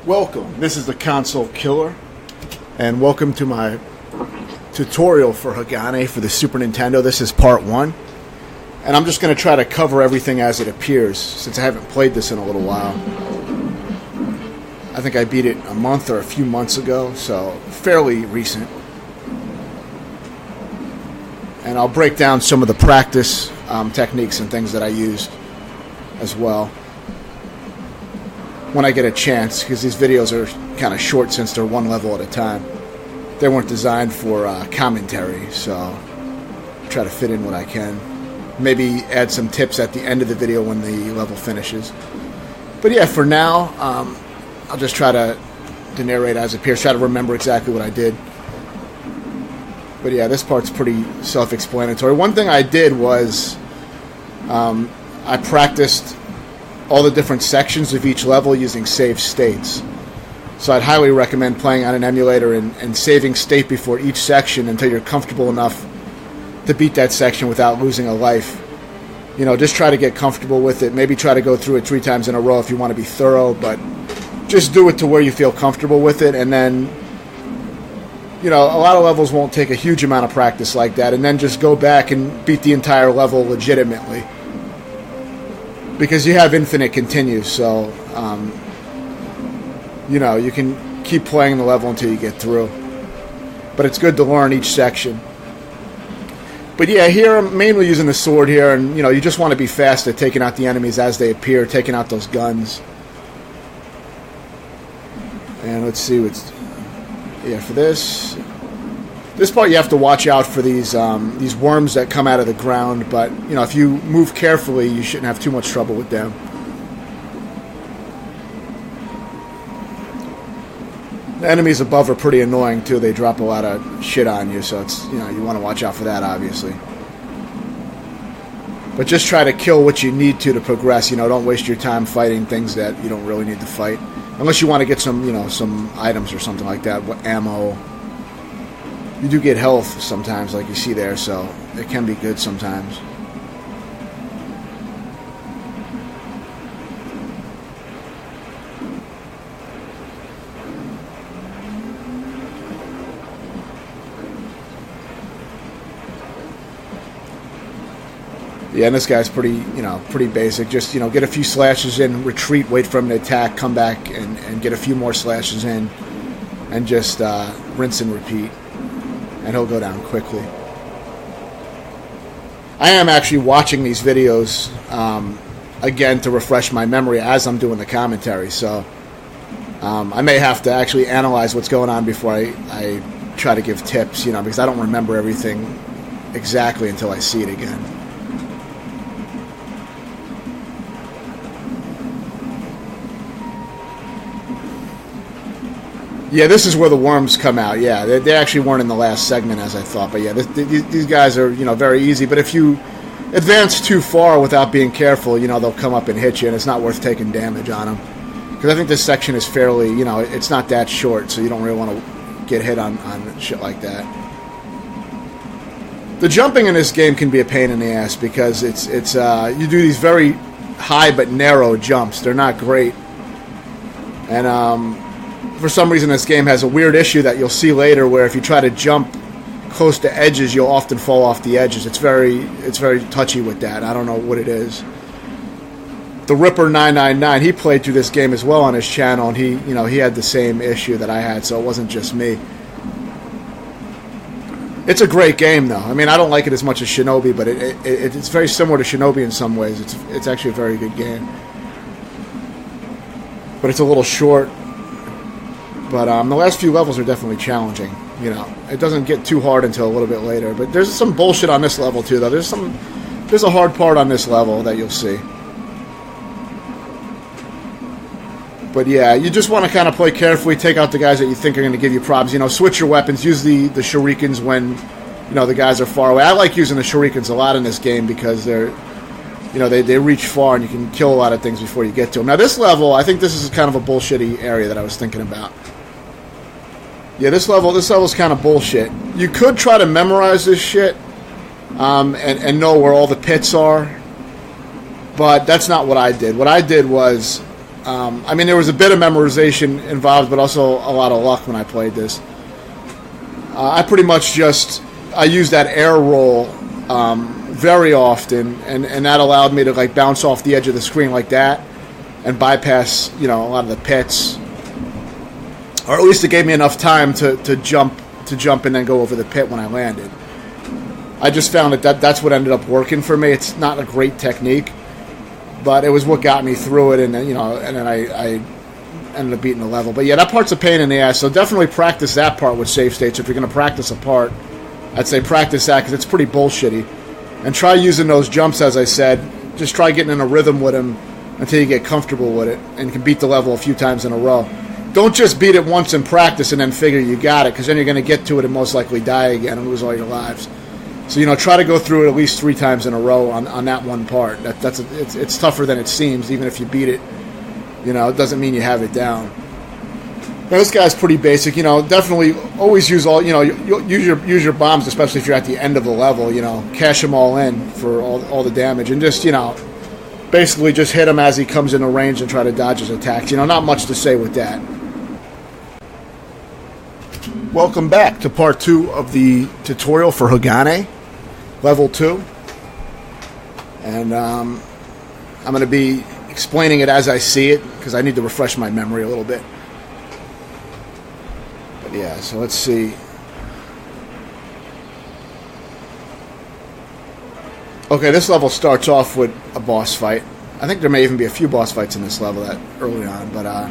Welcome, this is the Console Killer, and welcome to my tutorial for Hagane for the Super Nintendo. This is part 1, and I'm just going to try to cover everything as it appears, since I haven't played this in a little while. I think I beat it a month or a few months ago, so fairly recent. And I'll break down some of the practice techniques and things that I used as well when I get a chance, because these videos are kind of short since they're one level at a time. They weren't designed for commentary, so I'll try to fit in what I can. Maybe add some tips at the end of the video when the level finishes. But yeah, for now, I'll just try to narrate as it appears, try to remember exactly what I did. But yeah, this part's pretty self-explanatory. One thing I did was I practiced all the different sections of each level using save states. So I'd highly recommend playing on an emulator and saving state before each section until you're comfortable enough to beat that section without losing a life. You know, just try to get comfortable with it. Maybe try to go through it 3 times in a row if you want to be thorough, but just do it to where you feel comfortable with it. And then, you know, a lot of levels won't take a huge amount of practice like that, and then just go back and beat the entire level legitimately. Because you have infinite continues, so, you know, you can keep playing the level until you get through. But it's good to learn each section. But yeah, here I'm mainly using the sword here, and, you know, you just want to be fast at taking out the enemies as they appear, taking out those guns. And let's see what's... Yeah, for this part you have to watch out for these worms that come out of the ground, but you know, if you move carefully you shouldn't have too much trouble with them. The enemies above are pretty annoying too. They drop a lot of shit on you, so it's, you know, you want to watch out for that, obviously. But just try to kill what you need to progress. You know, don't waste your time fighting things that you don't really need to fight. Unless you want to get some, you know, some items or something like that, ammo. You do get health sometimes, like you see there, so it can be good sometimes. Yeah, and this guy's pretty basic. Just, you know, get a few slashes in, retreat, wait for him to attack, come back and get a few more slashes in, and just rinse and repeat. And he'll go down quickly. I am actually watching these videos again to refresh my memory as I'm doing the commentary, so I may have to actually analyze what's going on before I try to give tips, you know, because I don't remember everything exactly until I see it again. Yeah, this is where the worms come out. Yeah, they actually weren't in the last segment as I thought. But yeah, these guys are, you know, very easy. But if you advance too far without being careful, you know, they'll come up and hit you, and it's not worth taking damage on them. Because I think this section is fairly, you know, it's not that short, so you don't really want to get hit on shit like that. The jumping in this game can be a pain in the ass because it's you do these very high but narrow jumps. They're not great, and for some reason this game has a weird issue that you'll see later, where if you try to jump close to edges, you'll often fall off the edges. It's very touchy with that. I don't know what it is. The Ripper 999, he played through this game as well on his channel, and he had the same issue that I had, so it wasn't just me. It's a great game, though. I mean, I don't like it as much as Shinobi, but it's very similar to Shinobi in some ways. It's actually a very good game, but it's a little short. But the last few levels are definitely challenging. You know, it doesn't get too hard until a little bit later. But there's some bullshit on this level too, though. There's a hard part on this level that you'll see. But yeah, you just want to kind of play carefully, take out the guys that you think are going to give you problems. You know, switch your weapons, use the shurikens when, you know, the guys are far away. I like using the shurikens a lot in this game because they're, you know, they reach far and you can kill a lot of things before you get to them. Now this level, I think this is kind of a bullshitty area that I was thinking about. Yeah, this level's kind of bullshit. You could try to memorize this shit and know where all the pits are, but that's not what I did. What I did was I mean, there was a bit of memorization involved, but also a lot of luck when I played this. I pretty much I used that air roll very often, and that allowed me to like bounce off the edge of the screen like that and bypass, a lot of the pits. Or at least it gave me enough time to jump and then go over the pit when I landed. I just found that's what ended up working for me. It's not a great technique, but it was what got me through it, and then, and then I ended up beating the level. But yeah, that part's a pain in the ass, so definitely practice that part with save states. If you're going to practice a part, I'd say practice that, because it's pretty bullshitty. And try using those jumps, as I said. Just try getting in a rhythm with them until you get comfortable with it and can beat the level a few times in a row. Don't just beat it once in practice and then figure you got it, because then you're going to get to it and most likely die again and lose all your lives. So, try to go through it at least 3 times in a row on that one part. It's tougher than it seems, even if you beat it. It doesn't mean you have it down. Now, this guy's pretty basic. Definitely always use use your bombs, especially if you're at the end of the level. Cash them all in for all the damage, and just basically just hit him as he comes into range and try to dodge his attacks. Not much to say with that. Welcome back to part 2 of the tutorial for Hagane, level 2. And I'm going to be explaining it as I see it, because I need to refresh my memory a little bit. But yeah, so let's see. Okay, this level starts off with a boss fight. I think there may even be a few boss fights in this level early on, but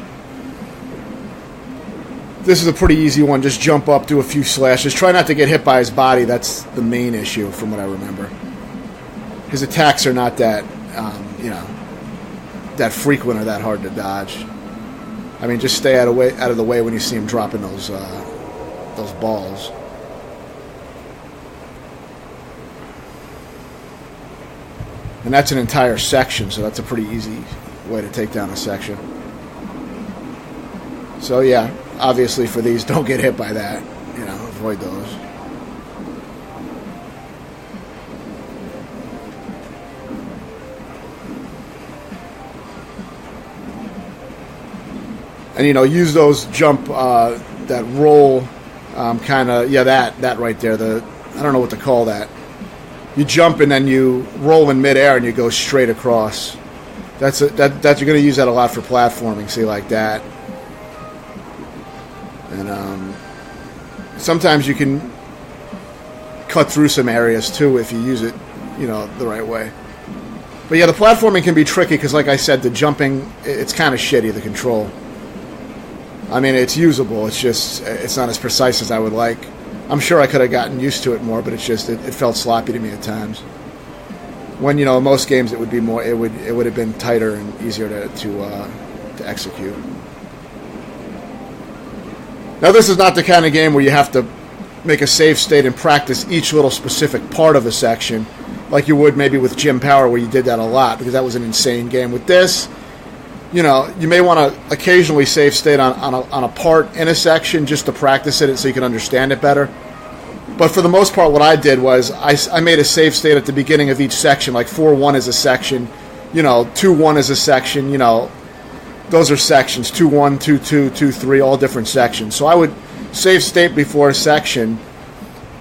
this is a pretty easy one. Just jump up, do a few slashes. Try not to get hit by his body. That's the main issue from what I remember. His attacks are not that, that frequent or that hard to dodge. I mean, just stay out of the way when you see him dropping those balls. And that's an entire section, so that's a pretty easy way to take down a section. So yeah, obviously for these, don't get hit by that. Avoid those. And use those jump, that roll, that right there. I don't know what to call that. You jump and then you roll in midair and you go straight across. You're going to use that a lot for platforming. See, like that. And sometimes you can cut through some areas too if you use it, the right way. But yeah, the platforming can be tricky because, like I said, the jumping, it's kind of shitty, the control. I mean, it's usable. It's not as precise as I would like. I'm sure I could have gotten used to it more, but it felt sloppy to me at times. When in most games it would be more. It would have been tighter and easier to execute. Now, this is not the kind of game where you have to make a save state and practice each little specific part of a section, like you would maybe with Jim Power, where you did that a lot, because that was an insane game. With this, you may want to occasionally save state on a part in a section just to practice it so you can understand it better. But for the most part, what I did was I made a save state at the beginning of each section, like 4-1 is a section, 2-1 is a section, those are sections, 2-1, 2-2, 2-3, all different sections. So I would save state before a section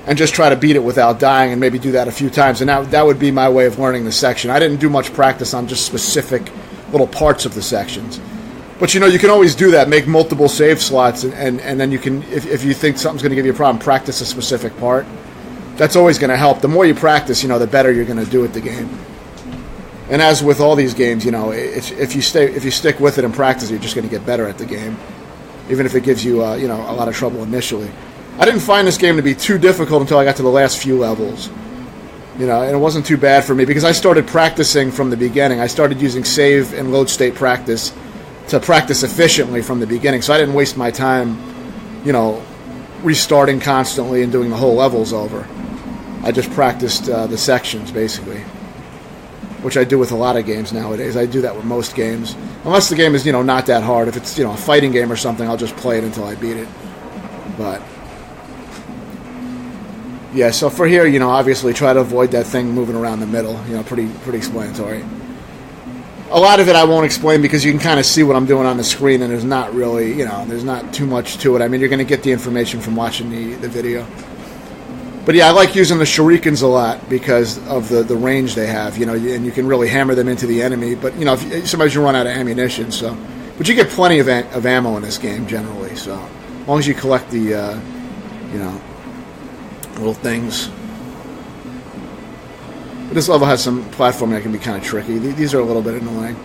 and just try to beat it without dying, and maybe do that a few times. And that would be my way of learning the section. I didn't do much practice on just specific little parts of the sections. But you can always do that, make multiple save slots, and then you can, if you think something's going to give you a problem, practice a specific part. That's always going to help. The more you practice, the better you're going to do at the game. And as with all these games, if you stick with it and practice, you're just going to get better at the game, even if it gives you a lot of trouble initially. I didn't find this game to be too difficult until I got to the last few levels. And it wasn't too bad for me because I started practicing from the beginning. I started using save and load state practice to practice efficiently from the beginning, so I didn't waste my time, restarting constantly and doing the whole levels over. I just practiced the sections, basically, which I do with a lot of games nowadays. I do that with most games. Unless the game is, not that hard. If it's, a fighting game or something, I'll just play it until I beat it. But yeah, so for here, obviously try to avoid that thing moving around the middle. Pretty explanatory. A lot of it I won't explain because you can kind of see what I'm doing on the screen, and there's not really, there's not too much to it. I mean, you're going to get the information from watching the video. But yeah, I like using the shurikens a lot because of the range they have, and you can really hammer them into the enemy. But, sometimes you run out of ammunition, so. But you get plenty of ammo in this game, generally, so. As long as you collect the, little things. But this level has some platforming that can be kind of tricky. These are a little bit annoying.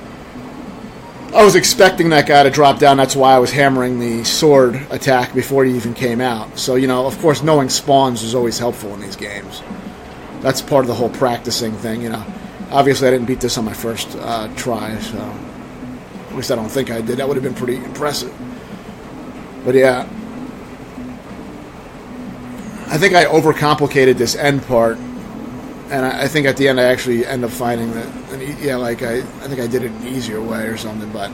I was expecting that guy to drop down. That's why I was hammering the sword attack before he even came out. So, of course, knowing spawns is always helpful in these games. That's part of the whole practicing thing, Obviously, I didn't beat this on my first try, so... At least I don't think I did. That would have been pretty impressive. But, yeah. I think I overcomplicated this end part. And I think at the end I actually end up finding that, I think I did it an easier way or something, but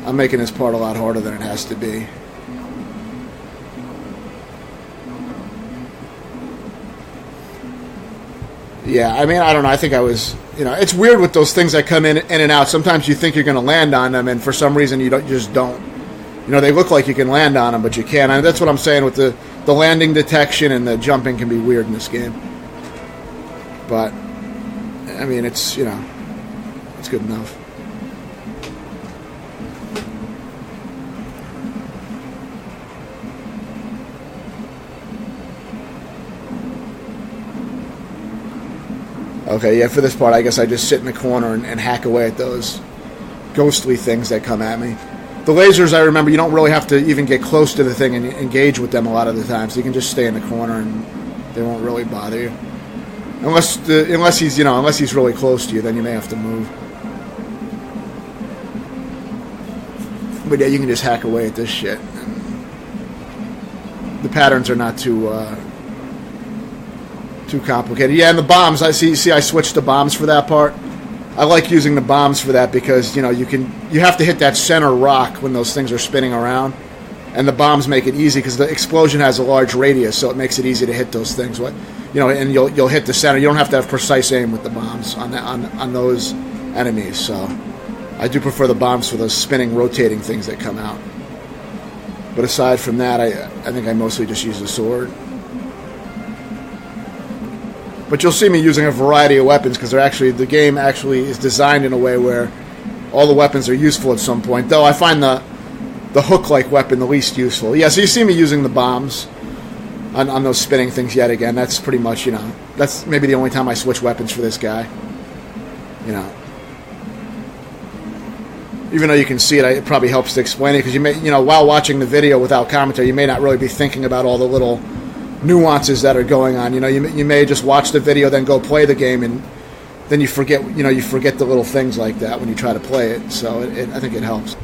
I'm making this part a lot harder than it has to be. Yeah, I mean, I don't know. I think I was, it's weird with those things that come in and out. Sometimes you think you're going to land on them, and for some reason you just don't. They look like you can land on them, but you can't. And that's what I'm saying with the landing detection and the jumping can be weird in this game. But, I mean, it's, it's good enough. Okay, yeah, for this part, I guess I just sit in the corner and hack away at those ghostly things that come at me. The lasers, I remember, you don't really have to even get close to the thing and engage with them a lot of the time, so you can just stay in the corner and they won't really bother you. Unless he's really close to you, then you may have to move. But yeah, you can just hack away at this shit. The patterns are not too complicated. Yeah, and the bombs. I see. I switched to bombs for that part. I like using the bombs for that because you have to hit that center rock when those things are spinning around, and the bombs make it easy because the explosion has a large radius, so it makes it easy to hit those things. And you'll hit the center. You don't have to have precise aim with the bombs on those enemies. So I do prefer the bombs for those spinning, rotating things that come out. But aside from that, I think I mostly just use the sword. But you'll see me using a variety of weapons because the game actually is designed in a way where all the weapons are useful at some point. Though I find the hook-like weapon the least useful. Yeah, so you see me using the bombs on those spinning things yet again. That's pretty much, that's maybe the only time I switch weapons for this guy. Even though you can see it, it probably helps to explain it because you may, while watching the video without commentary, you may not really be thinking about all the little nuances that are going on. You may just watch the video, then go play the game, and then you forget the little things like that when you try to play it. So I think it helps.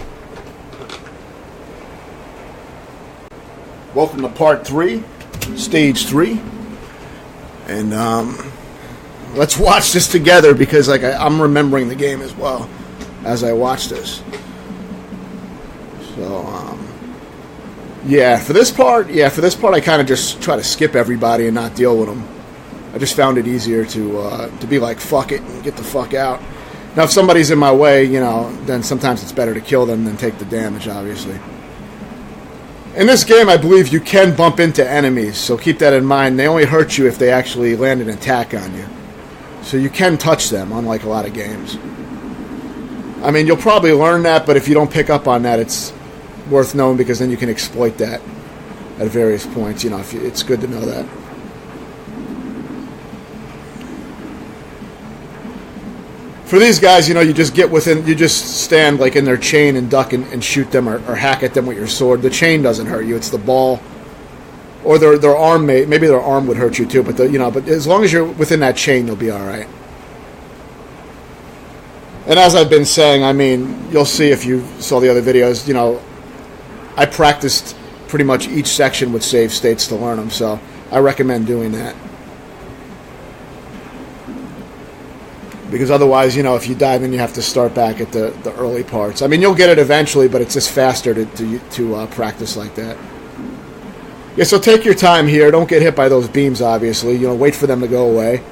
Welcome to part 3, stage 3, and let's watch this together because I'm remembering the game as well as I watch this. So for this part I kind of just try to skip everybody and not deal with them. I just found it easier to be like, fuck it, and get the fuck out. Now, if somebody's in my way, then sometimes it's better to kill them than take the damage, obviously. In this game, I believe you can bump into enemies, so keep that in mind. They only hurt you if they actually land an attack on you. So you can touch them, unlike a lot of games. I mean, you'll probably learn that, but if you don't pick up on that, it's worth knowing because then you can exploit that at various points. It's good to know that. For these guys, you just get within, you just stand like in their chain and duck and shoot them or hack at them with your sword. The chain doesn't hurt you; it's the ball or their arm. Maybe their arm would hurt you too, but but as long as you're within that chain, you'll be all right. And as I've been saying, I mean, you'll see if you saw the other videos. I practiced pretty much each section with save states to learn them, so I recommend doing that. Because otherwise, if you die, then you have to start back at the early parts. I mean, you'll get it eventually, but it's just faster to practice like that. Yeah, so take your time here. Don't get hit by those beams, obviously. Wait for them to go away.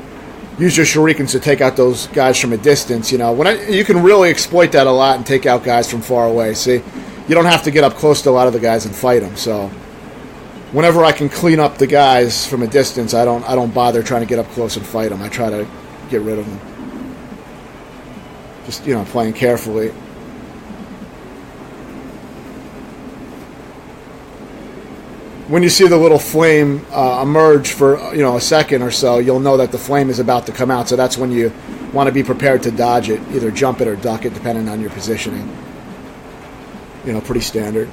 use your shurikens to take out those guys from a distance. You know, you can really exploit that a lot and take out guys from far away. See, you don't have to get up close to a lot of the guys and fight them. So whenever I can clean up the guys from a distance, I don't bother trying to get up close and fight them. I try to get rid of them. Just, you know, playing carefully. When you see the little flame emerge for, you know, a second or so, you'll know that the flame is about to come out. So that's when you want to be prepared to dodge it, either jump it or duck it, depending on your positioning. You know, pretty standard.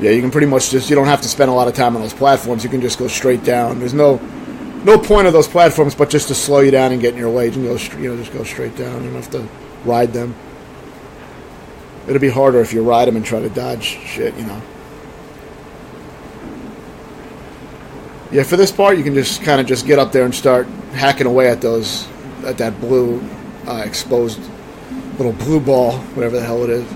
Yeah, you can pretty much you don't have to spend a lot of time on those platforms. You can just go straight down. There's no point of those platforms but just to slow you down and get in your way. You can go, just go straight down. You don't have to ride them. It'll be harder if you ride them and try to dodge shit, you know. Yeah, for this part, you can just kind of just get up there and start hacking away at that blue exposed little blue ball, whatever the hell it is.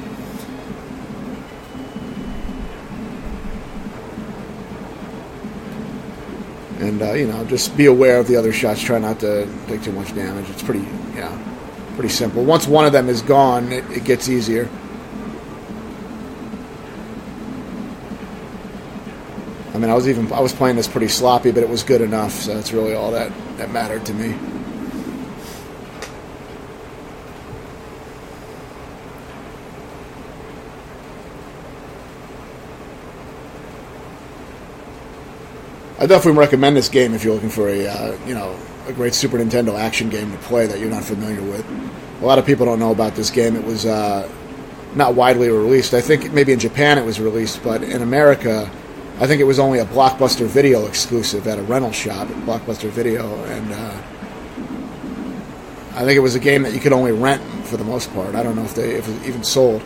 And, you know, just be aware of the other shots. Try not to take too much damage. It's pretty simple. Once one of them is gone, it gets easier. I mean, I was playing this pretty sloppy, but it was good enough, so that's really all that mattered to me. I definitely recommend this game if you're looking for a great Super Nintendo action game to play that you're not familiar with. A lot of people don't know about this game. It was not widely released. I think maybe in Japan it was released, but in America, I think it was only a Blockbuster Video exclusive at a rental shop at Blockbuster Video, and I think it was a game that you could only rent for the most part. I don't know if it even sold,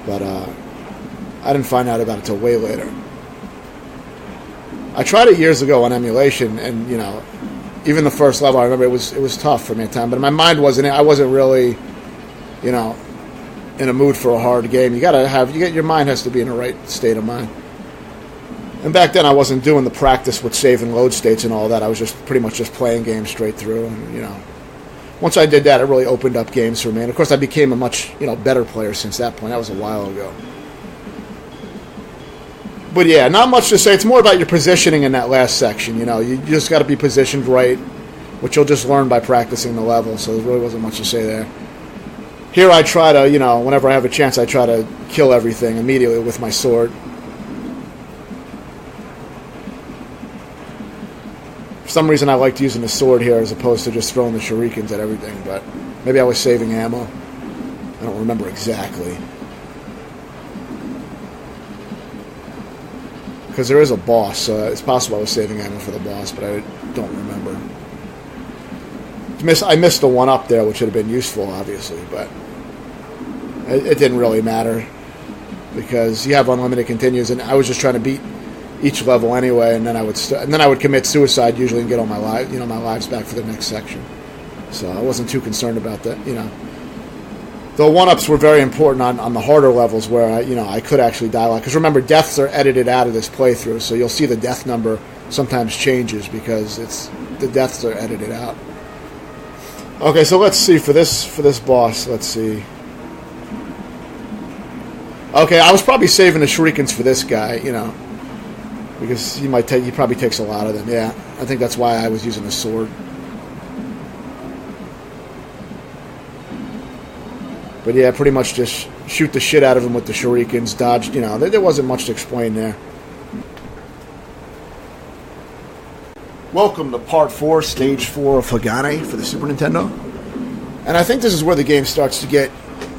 but I didn't find out about it until way later. I tried it years ago on emulation, and you know, even the first level, I remember it was tough for me at the time. But my mind wasn't. I wasn't really, you know, in a mood for a hard game. Your mind has to be in the right state of mind. And back then, I wasn't doing the practice with save and load states and all that. I was just pretty much just playing games straight through. And you know, once I did that, it really opened up games for me. And of course, I became a much better player since that point. That was a while ago. But yeah, not much to say. It's more about your positioning in that last section. You know, you just got to be positioned right, which you'll just learn by practicing the level. So there really wasn't much to say there. Here I try to, you know, whenever I have a chance, I try to kill everything immediately with my sword. For some reason, I liked using the sword here as opposed to just throwing the shurikens at everything. But maybe I was saving ammo. I don't remember exactly. Because there is a boss, so it's possible I was saving ammo for the boss, but I don't remember. I missed the one up there, which would have been useful, obviously, but it didn't really matter because you have unlimited continues, and I was just trying to beat each level anyway, and then I would commit suicide usually and get all my lives back for the next section. So I wasn't too concerned about that, you know. The one-ups were very important on the harder levels where I could actually die a lot. Because remember, deaths are edited out of this playthrough, so you'll see the death number sometimes changes because the deaths are edited out. Okay, so let's see for this boss. Let's see. Okay, I was probably saving the shurikens for this guy, you know, because he probably takes a lot of them. Yeah, I think that's why I was using the sword. But yeah, pretty much just shoot the shit out of him with the shurikens, dodge, you know, there wasn't much to explain there. Welcome to Part 4, Stage 4 of Hagane for the Super Nintendo. And I think this is where the game starts to get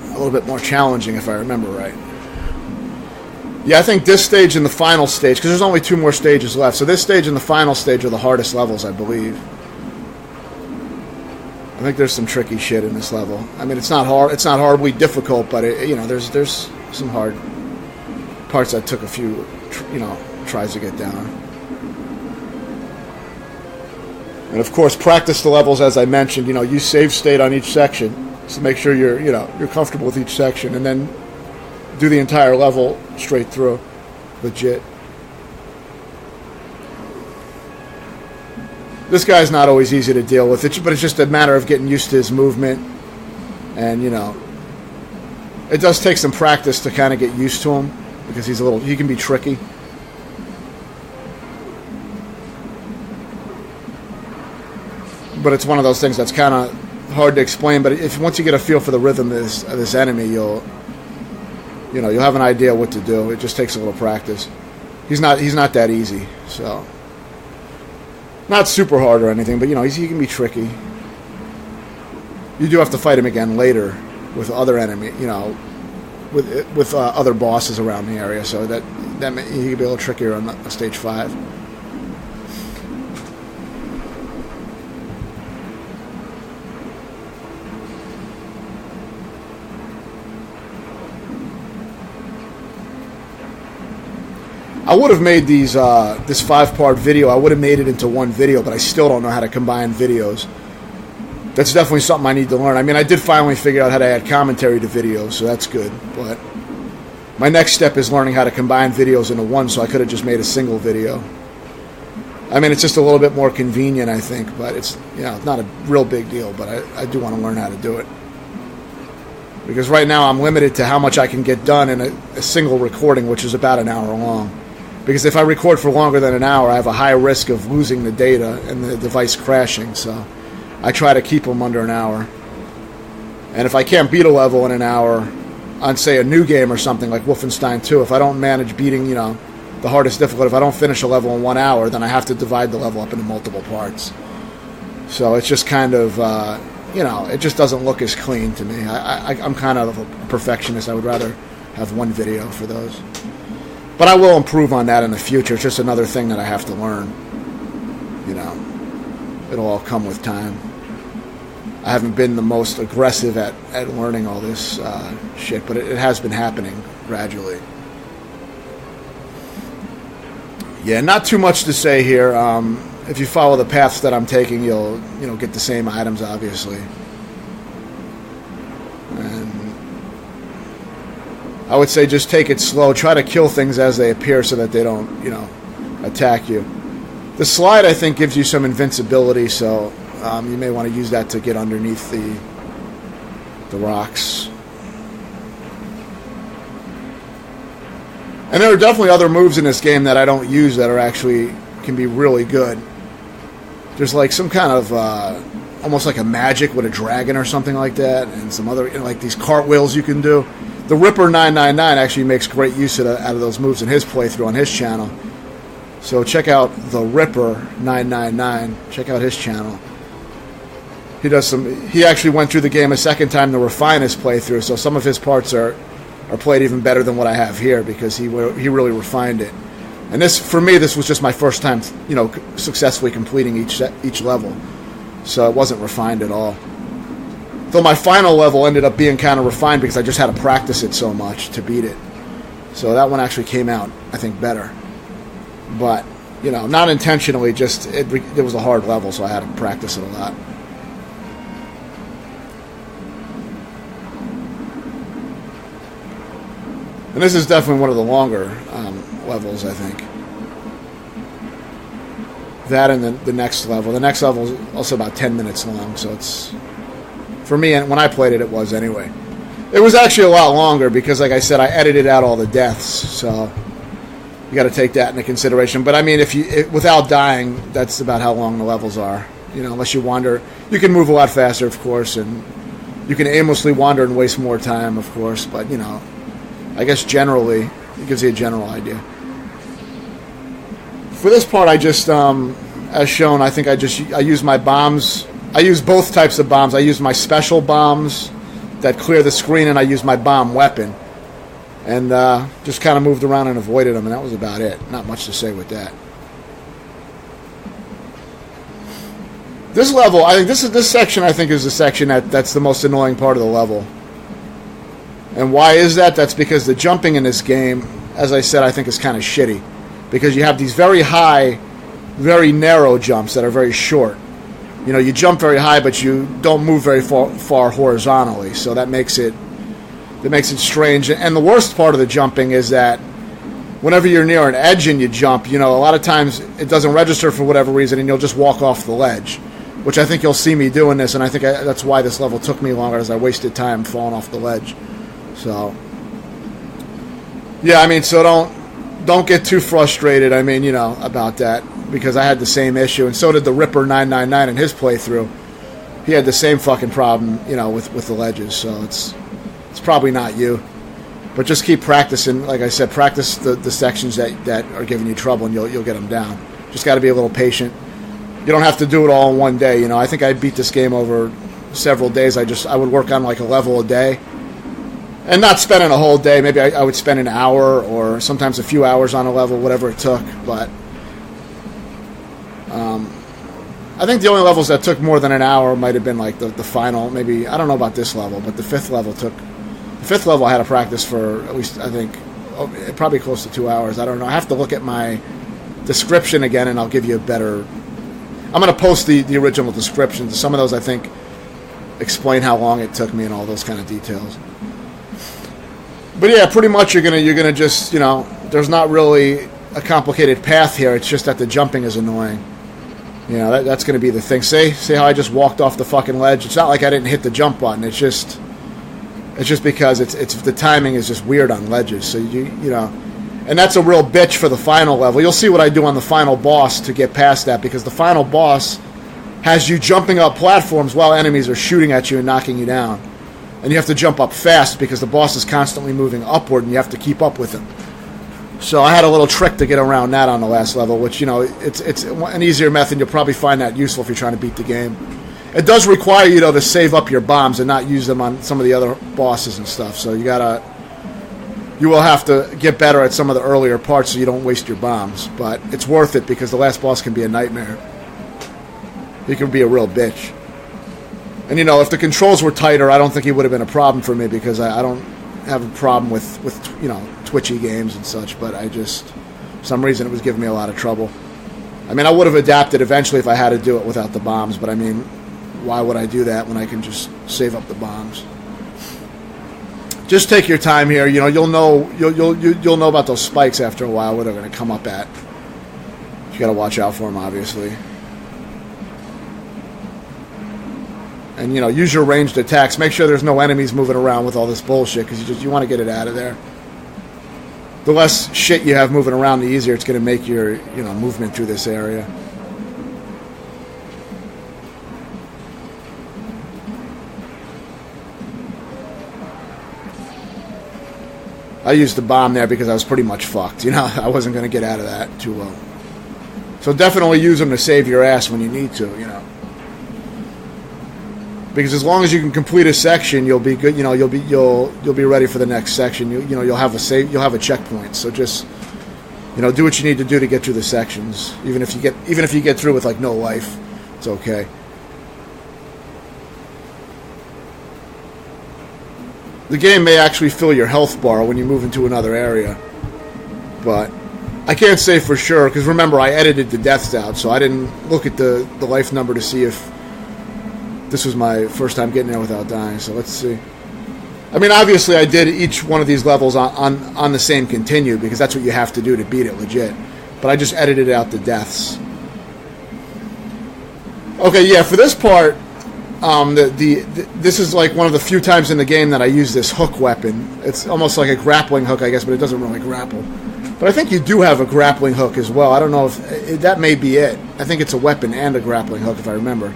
a little bit more challenging, if I remember right. Yeah, I think this stage and the final stage, because there's only 2 more stages left, so this stage and the final stage are the hardest levels, I believe. I think there's some tricky shit in this level. I mean, it's not hard. It's not horribly difficult, but there's some hard parts that took a few, tries to get down. And of course, practice the levels as I mentioned. Use save state on each section, so make sure you're comfortable with each section, and then do the entire level straight through, legit. This guy's not always easy to deal with, but it's just a matter of getting used to his movement, and it does take some practice to kind of get used to him because he can be tricky. But it's one of those things that's kind of hard to explain. But once you get a feel for the rhythm of this enemy, you'll have an idea what to do. It just takes a little practice. He's not that easy, so not super hard or anything. But he can be tricky. You do have to fight him again later with other enemy, with other bosses around the area. So that he can be a little trickier on stage 5. I would have made this 5-part video. I would have made it into one video, but I still don't know how to combine videos. That's definitely something I need to learn. I mean, I did finally figure out how to add commentary to videos, so that's good. But my next step is learning how to combine videos into one, so I could have just made a single video. I mean, it's just a little bit more convenient, I think, but it's not a real big deal, but I do want to learn how to do it. Because right now I'm limited to how much I can get done in a single recording, which is about an hour long. Because if I record for longer than an hour, I have a high risk of losing the data and the device crashing. So I try to keep them under an hour. And if I can't beat a level in an hour on, say, a new game or something like Wolfenstein 2, if I don't manage beating, the hardest difficulty, if I don't finish a level in 1 hour, then I have to divide the level up into multiple parts. So it's just kind of, it just doesn't look as clean to me. I'm kind of a perfectionist. I would rather have one video for those. But I will improve on that in the future. It's just another thing that I have to learn. It'll all come with time. I haven't been the most aggressive at learning all this shit, but it has been happening gradually. Yeah, not too much to say here. If you follow the paths that I'm taking, you'll get the same items, obviously. And I would say just take it slow. Try to kill things as they appear so that they don't, attack you. The slide, I think, gives you some invincibility, so you may want to use that to get underneath the rocks. And there are definitely other moves in this game that I don't use that are actually can be really good. There's like some kind of almost like a magic with a dragon or something like that, and some other like these cartwheels you can do. The Ripper 999 actually makes great use out of those moves in his playthrough on his channel. So check out the Ripper 999. Check out his channel. He actually went through the game a second time to refine his playthrough, so some of his parts are played even better than what I have here because he really refined it. And for me, this was just my first time, successfully completing each level. So it wasn't refined at all. Though my final level ended up being kind of refined because I just had to practice it so much to beat it. So that one actually came out, I think, better. But, not intentionally, just it was a hard level, so I had to practice it a lot. And this is definitely one of the longer levels, I think. That and the next level. The next level is also about 10 minutes long, so it's... For me, and when I played it, it was anyway. It was actually a lot longer because, like I said, I edited out all the deaths, so you got to take that into consideration. But I mean, without dying, that's about how long the levels are. Unless you wander, you can move a lot faster, of course, and you can aimlessly wander and waste more time, of course. But I guess generally, it gives you a general idea. For this part, I just, as shown, I think I use my bombs. I use both types of bombs. I use my special bombs that clear the screen, and I use my bomb weapon. And just kind of moved around and avoided them, and that was about it. Not much to say with that. This level, I think this section, I think, is the section that's the most annoying part of the level. And why is that? That's because the jumping in this game as I said, I think is kind of shitty. Because you have these very high, very narrow jumps that are very short. You know, you jump very high, but you don't move very far horizontally. So that makes it strange. And the worst part of the jumping is that whenever you're near an edge and you jump, you know, a lot of times it doesn't register for whatever reason, and you'll just walk off the ledge. Which I think you'll see me doing this, and I think that's why this level took me longer, as I wasted time falling off the ledge. So, yeah, I mean, so don't get too frustrated, I mean, you know, about that, because I had the same issue, and so did the Ripper 999 in his playthrough. He had the same fucking problem, you know, with the ledges, so it's probably not you. But just keep practicing, like I said, practice the sections that are giving you trouble, and you'll get them down. Just got to be a little patient. You don't have to do it all in one day. You know, I think I beat this game over several days. I would work on like a level a day, and not spending a whole day. Maybe I would spend an hour or sometimes a few hours on a level, whatever it took. But I think the only levels that took more than an hour might have been like the final. Maybe, I don't know about this level, but the fifth level I had to practice for at least, I think, probably close to 2 hours. I don't know. I have to look at my description again, and I'll give you a better. I'm going to post the original descriptions. Some of those, I think, explain how long it took me and all those kind of details. But yeah, pretty much you're gonna just, you know, there's not really a complicated path here. It's just that the jumping is annoying. You know, that's going to be the thing. See how I just walked off the fucking ledge? It's not like I didn't hit the jump button. It's just because it's the timing is just weird on ledges. So you know. And that's a real bitch for the final level. You'll see what I do on the final boss to get past that, because the final boss has you jumping up platforms while enemies are shooting at you and knocking you down. And you have to jump up fast because the boss is constantly moving upward and you have to keep up with him. So I had a little trick to get around that on the last level, which, you know, it's an easier method. You'll probably find that useful if you're trying to beat the game. It does require you, though, to save up your bombs and not use them on some of the other bosses and stuff. So you will have to get better at some of the earlier parts so you don't waste your bombs. But it's worth it because the last boss can be a nightmare. He can be a real bitch. And, you know, if the controls were tighter, I don't think he would have been a problem for me, because I don't have a problem with you know, twitchy games and such. But for some reason, it was giving me a lot of trouble. I mean, I would have adapted eventually if I had to do it without the bombs. But, I mean, why would I do that when I can just save up the bombs? Just take your time here. You know, you'll know about those spikes after a while, where they're going to come up at. You got to watch out for them, obviously. And, you know, use your ranged attacks. Make sure there's no enemies moving around with all this bullshit, because you want to get it out of there. The less shit you have moving around, the easier it's going to make your, you know, movement through this area. I used the bomb there because I was pretty much fucked. You know, I wasn't going to get out of that too well. So definitely use them to save your ass when you need to, you know. Because as long as you can complete a section, you'll be good. You know, you'll be ready for the next section. You know, you'll have a checkpoint. So just, you know, do what you need to do to get through the sections. Even if you get through with like no life, it's okay. The game may actually fill your health bar when you move into another area, but I can't say for sure, because remember, I edited the deaths out, so I didn't look at the life number to see if this was my first time getting there without dying. So let's see. I mean, obviously I did each one of these levels on the same continue, because that's what you have to do to beat it legit, but I just edited out the deaths. Okay, yeah, for this part, this is like one of the few times in the game that I use this hook weapon. It's almost like a grappling hook, I guess, but it doesn't really grapple. But I think you do have a grappling hook as well. I don't know if that may be it. I think it's a weapon and a grappling hook, if I remember.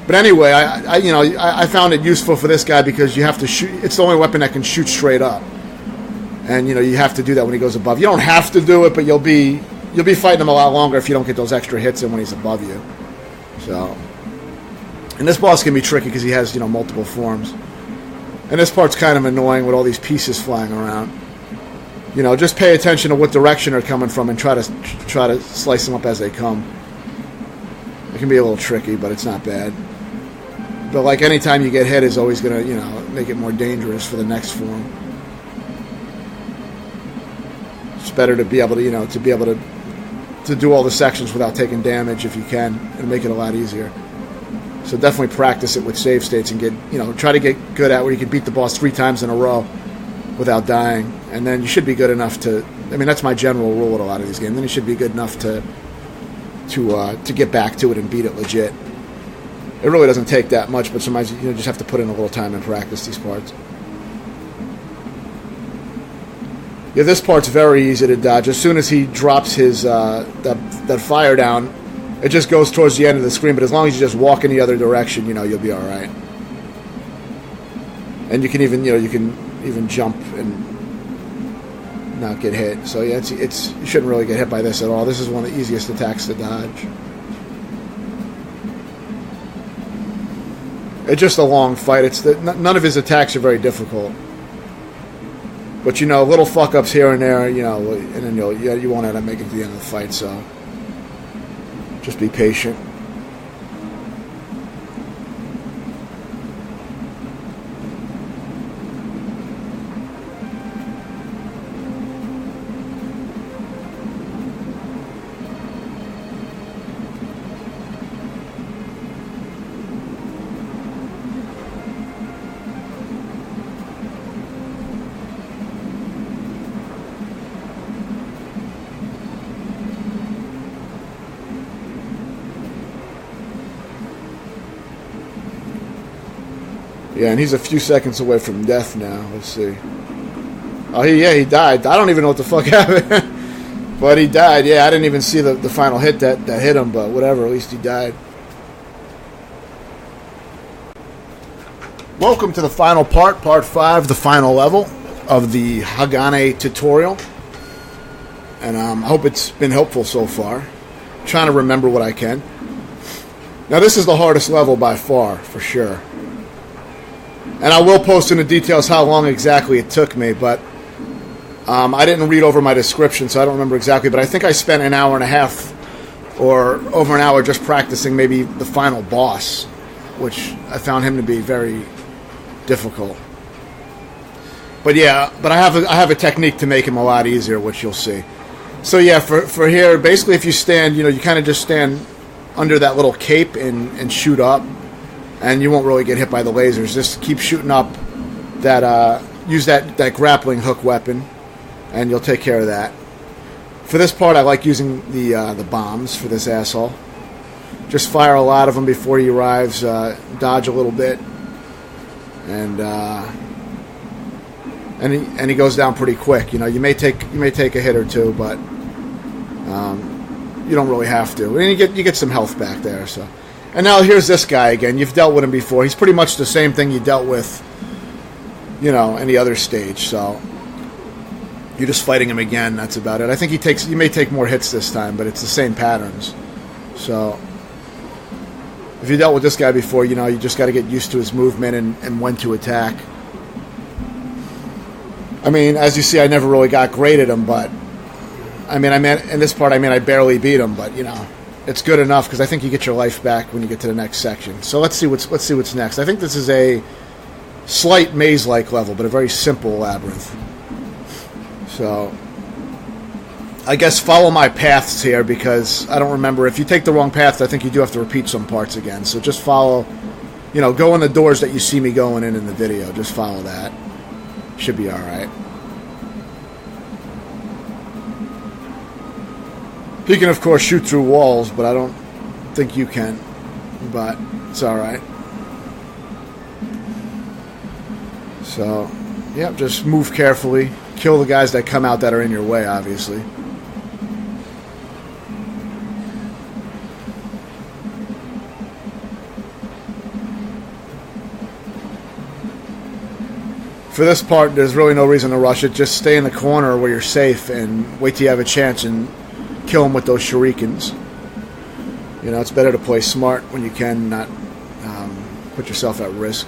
But anyway, I found it useful for this guy because you have to shoot. It's the only weapon that can shoot straight up, and you know you have to do that when he goes above. You don't have to do it, but you'll be fighting him a lot longer if you don't get those extra hits in when he's above you. So. And this boss can be tricky because he has, you know, multiple forms. And this part's kind of annoying with all these pieces flying around. You know, just pay attention to what direction they're coming from and try to slice them up as they come. It can be a little tricky, but it's not bad. But like any time you get hit is always going to, you know, make it more dangerous for the next form. Just better to be able to, to do all the sections without taking damage if you can, and make it a lot easier. So definitely practice it with save states and try to get good at where you can beat the boss 3 times in a row without dying, and then you should be good enough to. I mean, that's my general rule with a lot of these games. Then you should be good enough to get back to it and beat it legit. It really doesn't take that much, but sometimes you just have to put in a little time and practice these parts. Yeah, this part's very easy to dodge. As soon as he drops his that fire down, it just goes towards the end of the screen. But as long as you just walk in the other direction, you'll be all right. And you can even jump and not get hit. So yeah, it's you shouldn't really get hit by this at all. This is one of the easiest attacks to dodge. It's just a long fight. None of his attacks are very difficult. But little fuck ups here and there, and then you won't end up making it to the end of the fight. So just be patient. Yeah, and he's a few seconds away from death now. Let's see. Oh, he died. I don't even know what the fuck happened. But he died. Yeah, I didn't even see the final hit that hit him, but whatever. At least he died. Welcome to the final part 5, the final level of the Hagane tutorial. And I hope it's been helpful so far. I'm trying to remember what I can. Now, this is the hardest level by far, for sure. And I will post in the details how long exactly it took me, but I didn't read over my description, so I don't remember exactly. But I think I spent an hour and a half or over an hour just practicing maybe the final boss, which I found him to be very difficult. But yeah, I have a technique to make him a lot easier, which you'll see. So yeah, for here, basically if you stand, you kind of just stand under that little cape and shoot up. And you won't really get hit by the lasers. Just keep shooting up that, use that grappling hook weapon, and you'll take care of that. For this part, I like using the bombs for this asshole. Just fire a lot of them before he arrives, dodge a little bit, and he goes down pretty quick. You may take a hit or two, but you don't really have to. And you get some health back there, so. And now here's this guy again. You've dealt with him before. He's pretty much the same thing you dealt with, any other stage. So you're just fighting him again. That's about it. I think he may take more hits this time, but it's the same patterns. So if you dealt with this guy before, you just got to get used to his movement and when to attack. I mean, as you see, I never really got great at him, but in this part, I barely beat him, but it's good enough because I think you get your life back when you get to the next section. So let's see what's next. I think this is a slight maze-like level, but a very simple labyrinth. So I guess follow my paths here because I don't remember. If you take the wrong path, I think you do have to repeat some parts again. So just follow, go in the doors that you see me going in the video. Just follow that. Should be all right. He can, of course, shoot through walls, but I don't think you can. But it's all right. So, yep, just move carefully. Kill the guys that come out that are in your way, obviously. For this part, there's really no reason to rush it. Just stay in the corner where you're safe and wait till you have a chance and kill them with those shurikens. It's better to play smart when you can, not put yourself at risk.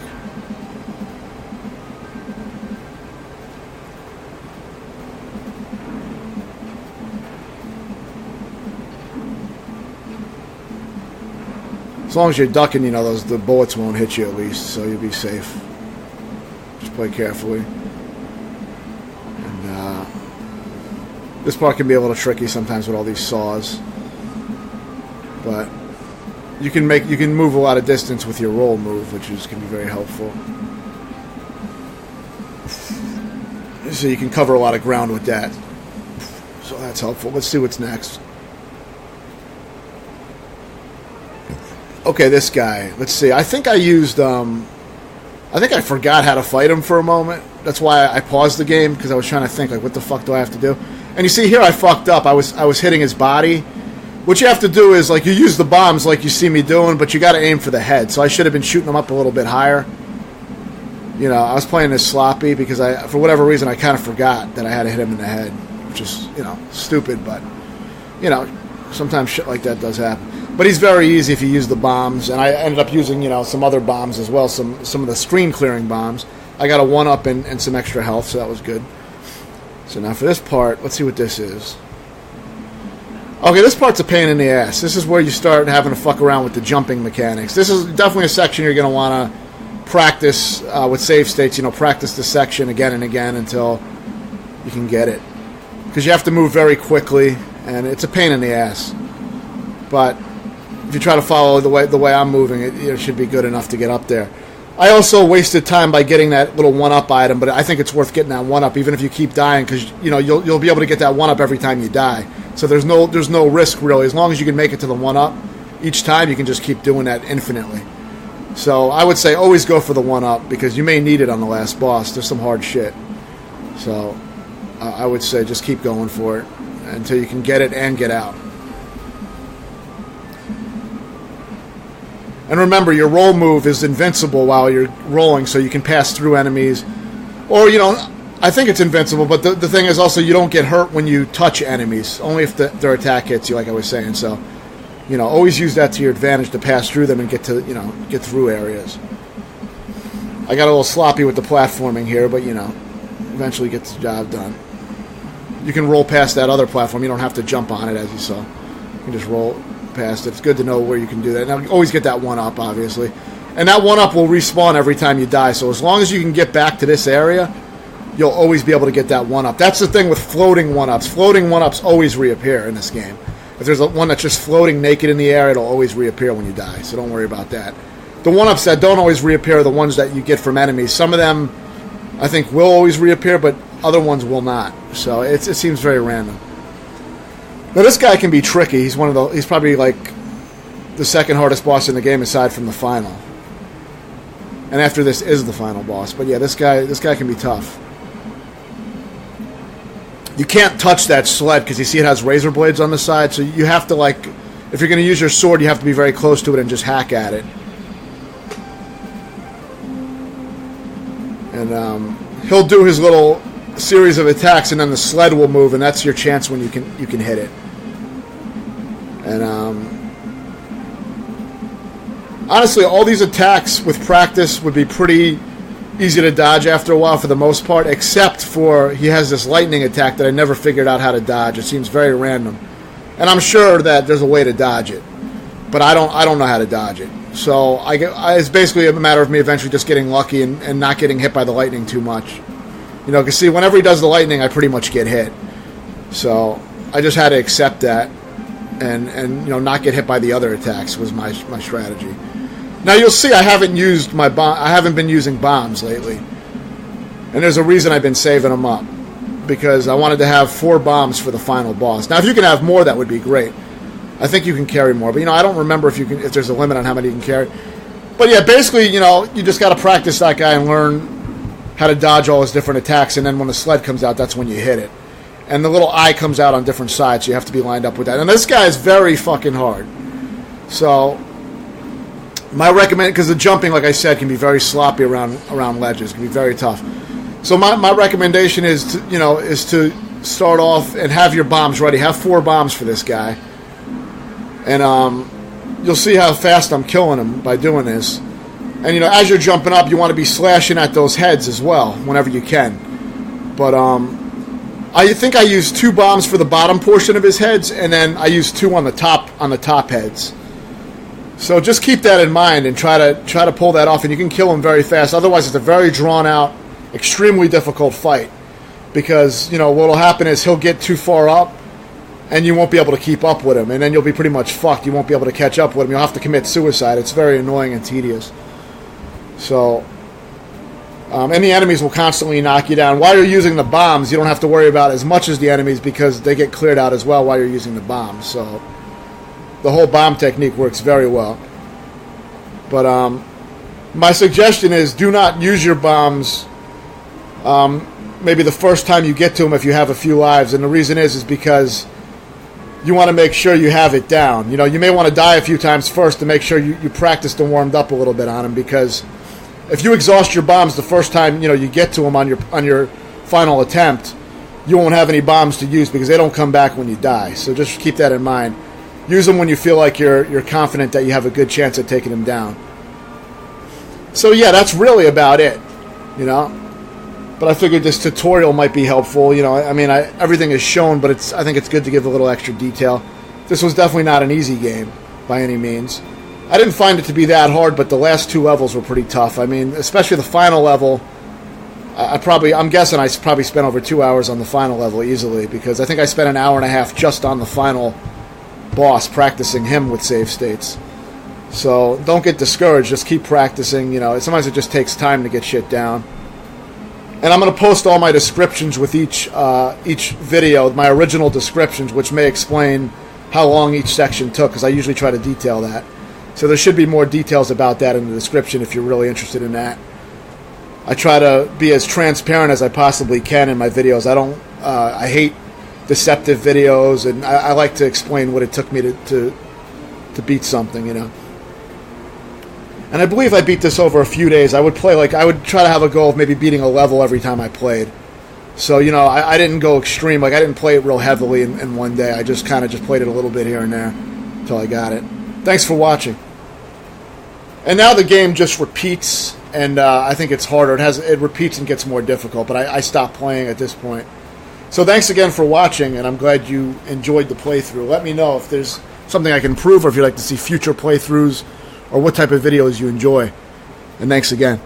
As long as you're ducking, the bullets won't hit you at least, so you'll be safe. Just play carefully. And This part can be a little tricky sometimes with all these saws. But you can move a lot of distance with your roll move, which can be very helpful. So you can cover a lot of ground with that. So that's helpful. Let's see what's next. Okay, this guy. Let's see. I think I used... I think I forgot how to fight him for a moment. That's why I paused the game, because I was trying to think, like, what the fuck do I have to do? And you see here I fucked up. I was hitting his body. What you have to do is, like, you use the bombs like you see me doing, but you got to aim for the head. So I should have been shooting him up a little bit higher. You know, I was playing this sloppy because for whatever reason, I kind of forgot that I had to hit him in the head, which is, you know, stupid, but, you know, sometimes shit like that does happen. But he's very easy if you use the bombs, and I ended up using, you know, some other bombs as well, some of the screen-clearing bombs. I got a 1-up and some extra health, so that was good. So now for this part, let's see what this is. Okay, this part's a pain in the ass. This is where you start having to fuck around with the jumping mechanics. This is definitely a section you're going to want to practice with save states, you know, practice the section again and again until you can get it. Because you have to move very quickly, and it's a pain in the ass. But if you try to follow the way I'm moving, it should be good enough to get up there. I also wasted time by getting that little 1-up item, but I think it's worth getting that 1-up even if you keep dying, because you know you'll be able to get that 1-up every time you die. So there's no risk really. As long as you can make it to the 1-up each time, you can just keep doing that infinitely. So I would say always go for the 1-up, because you may need it on the last boss. There's some hard shit. So I would say just keep going for it until you can get it and get out. And remember, your roll move is invincible while you're rolling, so you can pass through enemies. Or, you know, I think it's invincible, but the thing is also you don't get hurt when you touch enemies, only if their attack hits you, like I was saying. So, you know, always use that to your advantage to pass through them and get through areas. I got a little sloppy with the platforming here, but, you know, eventually get the job done. You can roll past that other platform. You don't have to jump on it, as you saw. You can just roll past it. It's good to know where you can do that. Now, always get that 1-up, obviously. And that 1-up will respawn every time you die. So as long as you can get back to this area, you'll always be able to get that 1-up. That's the thing with floating 1-ups. Floating 1-ups always reappear in this game. If there's one that's just floating naked in the air, it'll always reappear when you die. So don't worry about that. The 1-ups that don't always reappear are the ones that you get from enemies. Some of them, I think, will always reappear, but other ones will not. So it seems very random. Now this guy can be tricky. He's probably like the second hardest boss in the game aside from the final. And after this is the final boss. But yeah, this guy can be tough. You can't touch that sled because you see it has razor blades on the side, so you have to, like, if you're going to use your sword, you have to be very close to it and just hack at it. And he'll do his little series of attacks, and then the sled will move, and that's your chance when you can hit it. And honestly, all these attacks with practice would be pretty easy to dodge after a while for the most part, except for he has this lightning attack that I never figured out how to dodge. It seems very random. And I'm sure that there's a way to dodge it, but I don't know how to dodge it. So it's basically a matter of me eventually just getting lucky and not getting hit by the lightning too much. You know, because see, whenever he does the lightning, I pretty much get hit. So I just had to accept that and you know, not get hit by the other attacks was my strategy. Now you'll see I haven't been using bombs lately. And there's a reason I've been saving them up. Because I wanted to have 4 bombs for the final boss. Now if you can have more, that would be great. I think you can carry more. But you know, I don't remember if there's a limit on how many you can carry. But yeah, basically, you know, you just got to practice that guy and learn how to dodge all his different attacks. And then when the sled comes out, that's when you hit it. And the little eye comes out on different sides, so you have to be lined up with that. And this guy is very fucking hard. So my recommend, because the jumping, like I said, can be very sloppy around ledges. It can be very tough. So my recommendation is to start off and have your bombs ready. Have 4 bombs for this guy. And you'll see how fast I'm killing him by doing this. And you know, as you're jumping up, you want to be slashing at those heads as well whenever you can. But I think I used 2 bombs for the bottom portion of his heads, and then I used 2 on the top heads. So just keep that in mind and try to pull that off, and you can kill him very fast. Otherwise, it's a very drawn out, extremely difficult fight because, you know, what'll happen is he'll get too far up and you won't be able to keep up with him, and then you'll be pretty much fucked. You won't be able to catch up with him. You'll have to commit suicide. It's very annoying and tedious. So, and the enemies will constantly knock you down. While you're using the bombs, you don't have to worry about as much as the enemies because they get cleared out as well while you're using the bombs. So, the whole bomb technique works very well. But my suggestion is do not use your bombs maybe the first time you get to them if you have a few lives. And the reason is because you want to make sure you have it down. You know, you may want to die a few times first to make sure you practiced and warmed up a little bit on them, because if you exhaust your bombs the first time, you know, you get to them on your final attempt, you won't have any bombs to use because they don't come back when you die. So just keep that in mind. Use them when you feel like you're confident that you have a good chance at taking them down. So yeah, that's really about it, you know. But I figured this tutorial might be helpful. You know, I mean, everything is shown, but I think it's good to give a little extra detail. This was definitely not an easy game by any means. I didn't find it to be that hard, but the last two levels were pretty tough. I mean, especially the final level. I'm guessing I probably spent over 2 hours on the final level easily, because I think I spent an hour and a half just on the final boss practicing him with save states. So don't get discouraged. Just keep practicing. You know, sometimes it just takes time to get shit down. And I'm going to post all my descriptions with each video, my original descriptions, which may explain how long each section took, because I usually try to detail that. So there should be more details about that in the description if you're really interested in that. I try to be as transparent as I possibly can in my videos. I hate deceptive videos, and I like to explain what it took me to beat something, you know. And I believe I beat this over a few days. I would try to have a goal of maybe beating a level every time I played. So, you know, I didn't go extreme. Like, I didn't play it real heavily in one day. I just kind of just played it a little bit here and there until I got it. Thanks for watching. And now the game just repeats, and I think it's harder. It repeats and gets more difficult, but I stopped playing at this point. So thanks again for watching, and I'm glad you enjoyed the playthrough. Let me know if there's something I can improve, or if you'd like to see future playthroughs, or what type of videos you enjoy. And thanks again.